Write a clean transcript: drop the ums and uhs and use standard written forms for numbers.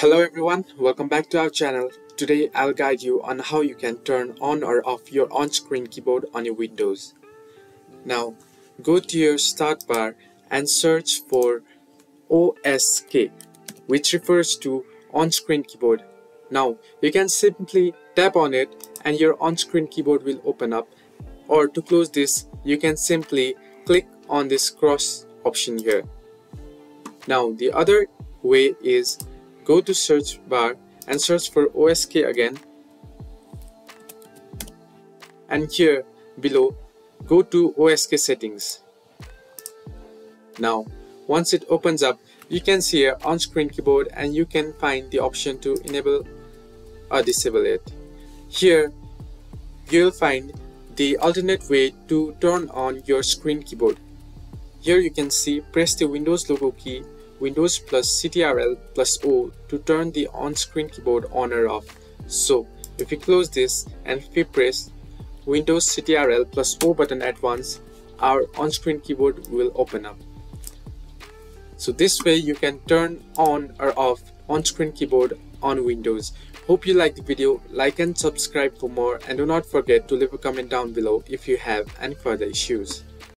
Hello everyone, welcome back to our channel. Today I'll guide you on how you can turn on or off your on-screen keyboard on your Windows. Now go to your start bar and search for OSK, which refers to on-screen keyboard. Now you can simply tap on it and your on-screen keyboard will open up, or to close this you can simply click on this cross option here. Now the other way is go to search bar and search for OSK again, and here below go to OSK settings. Now once it opens up, you can see your on-screen keyboard and you can find the option to enable or disable it. Here you'll find the alternate way to turn on your screen keyboard. Here you can see press the Windows logo key, Windows plus Ctrl plus O to turn the on-screen keyboard on or off. So if you close this and if we press Windows Ctrl plus O button at once, our on-screen keyboard will open up. So this way you can turn on or off on-screen keyboard on Windows. Hope you liked the video. Like and subscribe for more, and do not forget to leave a comment down below if you have any further issues.